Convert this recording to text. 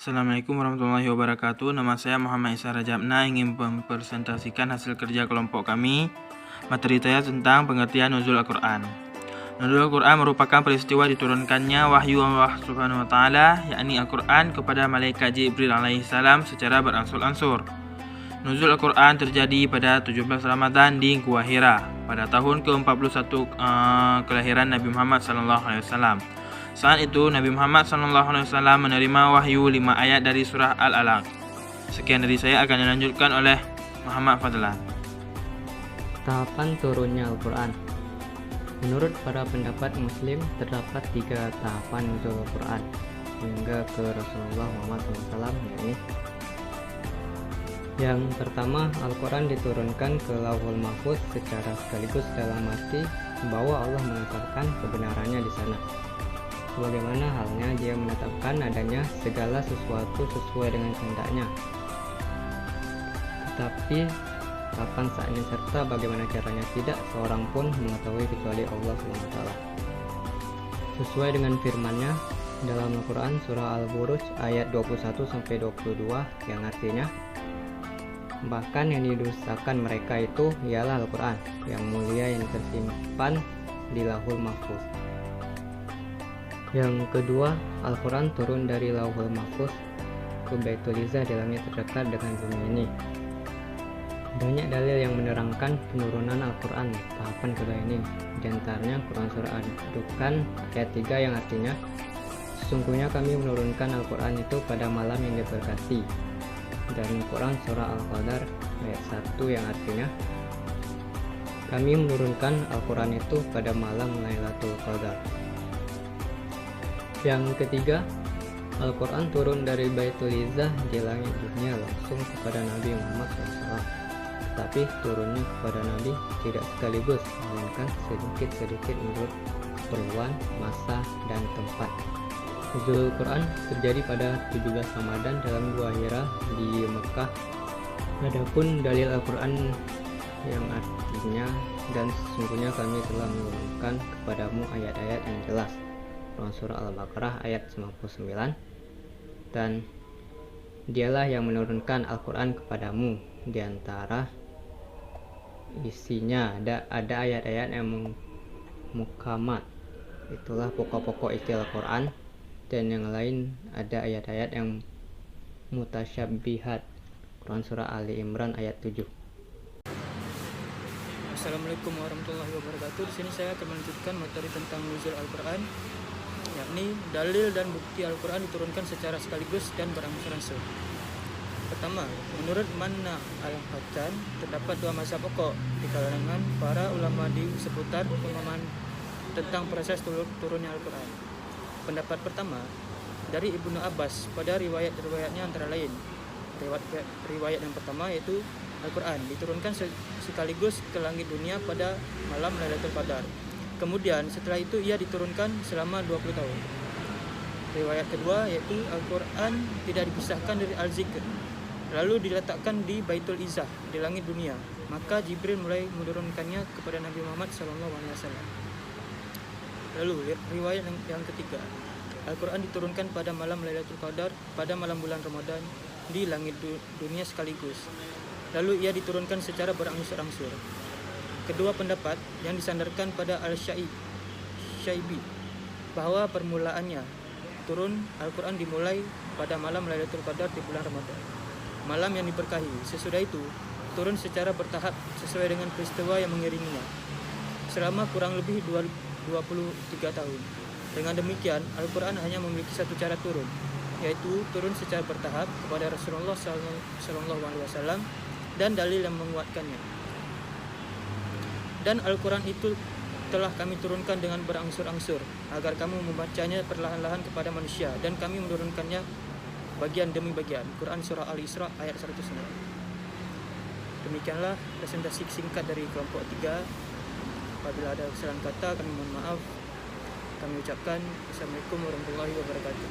Assalamualaikum warahmatullahi wabarakatuh. Nama saya Muhammad Isa Rajabna, ingin mempresentasikan hasil kerja kelompok kami. Materi saya tentang pengertian nuzul Al-Quran. Nuzul Al-Quran merupakan peristiwa diturunkannya wahyu Allah Subhanahu wa taala, yakni Al-Quran kepada malaikat Jibril alaihissalam secara berangsur-angsur. Nuzul Al-Quran terjadi pada 17 Ramadan di Gua Hira pada tahun ke-41 kelahiran Nabi Muhammad SAW. Saat itu Nabi Muhammad SAW menerima wahyu 5 ayat dari surah Al-Alaq. Sekian dari saya, akan dilanjutkan oleh Muhammad Fadlan. Tahapan turunnya Al-Quran. Menurut para pendapat Muslim, terdapat 3 tahapan nuzul Al-Quran hingga ke Rasulullah Muhammad SAW, yakni: yang pertama, Al-Quran diturunkan ke Lauhul Mahfuz secara sekaligus dalam arti bahwa Allah menetapkan kebenarannya di sana, sebagaimana halnya Dia menetapkan adanya segala sesuatu sesuai dengan kehendaknya. Tetapi kapan saatnya serta bagaimana caranya tidak seorang pun mengetahui kecuali Allah SWT. Sesuai dengan firman-Nya dalam Al-Quran surah Al-Buruj ayat 21-22 yang artinya, bahkan yang didustakan mereka itu ialah Al-Quran yang mulia yang tersimpan di Lauhul Mahfuz. Yang kedua, Al-Quran turun dari Lauhul Mahfuz ke Baitul Izzah di langit terdekat dengan bumi ini. Banyak dalil yang menerangkan penurunan Al-Quran tahapan kedua ini. Di antaranya Quran surah Ad-Dukhan ayat 3 yang artinya, sesungguhnya kami menurunkan Al-Quran itu pada malam yang diberkati. Dan Quran surah Al-Qadar ayat 1 yang artinya, kami menurunkan Al-Quran itu pada malam Lailatul Qadar. Yang ketiga, Al-Quran turun dari Baitul Izzah di langit dunia langsung kepada Nabi Muhammad SAW. Tetapi turunnya kepada Nabi tidak sekaligus, melainkan sedikit-sedikit menurut keperluan, masa, dan tempat. Nuzul Al-Quran terjadi pada 17 Ramadan dalam Gua Hira di Mekah. Adapun dalil Al-Quran yang artinya, dan sesungguhnya kami telah menurunkan kepadamu ayat-ayat yang jelas, Quran surah Al-Baqarah ayat 99, dan Dialah yang menurunkan Al-Quran kepadamu. Di antara isinya ada ayat-ayat yang muhkamat, itulah pokok-pokok isi Al-Quran, dan yang lain ada ayat-ayat yang mutasyabbihat, Quran surah Ali Imran ayat 7. Assalamualaikum warahmatullahi wabarakatuh. Di sini saya akan melanjutkan materi tentang nuzul Al-Quran, yakni dalil dan bukti Al-Quran diturunkan secara sekaligus dan berangsur-angsur. Pertama, menurut Manna Al-Hatan, terdapat 2 mazhab pokok di kalangan para ulama di seputar pemahaman tentang proses turunnya Al-Quran. Pendapat pertama dari Ibnu Abbas pada riwayat-riwayatnya antara lain. Riwayat yang pertama yaitu Al-Quran diturunkan sekaligus ke langit dunia pada malam Lailatul Qadar. Kemudian setelah itu ia diturunkan selama 20 tahun. Riwayat kedua yaitu Al-Quran tidak dipisahkan dari Al-Zikr, lalu diletakkan di Baitul Izzah di langit dunia. Maka Jibril mulai menurunkannya kepada Nabi Muhammad SAW. Lalu riwayat yang ketiga, Al-Quran diturunkan pada malam Lailatul Qadar pada malam bulan Ramadan di langit dunia sekaligus. Lalu ia diturunkan secara berangsur-angsur. Kedua pendapat yang disandarkan pada Al-Syaibi bahwa permulaannya turun Al-Quran dimulai pada malam Lailatul Qadar di bulan Ramadan, malam yang diberkahi. Sesudah itu turun secara bertahap sesuai dengan peristiwa yang mengiringinya selama kurang lebih 23 tahun. Dengan demikian, Al-Quran hanya memiliki satu cara turun, yaitu turun secara bertahap kepada Rasulullah SAW dan dalil yang menguatkannya. Dan Al-Quran itu telah kami turunkan dengan berangsur-angsur agar kamu membacanya perlahan-lahan kepada manusia, dan kami menurunkannya bagian demi bagian. Quran surah Al-Isra ayat 109. Demikianlah presentasi singkat dari kelompok 3. Apabila ada kesalahan kata, kami mohon maaf. Kami ucapkan Assalamualaikum warahmatullahi wabarakatuh.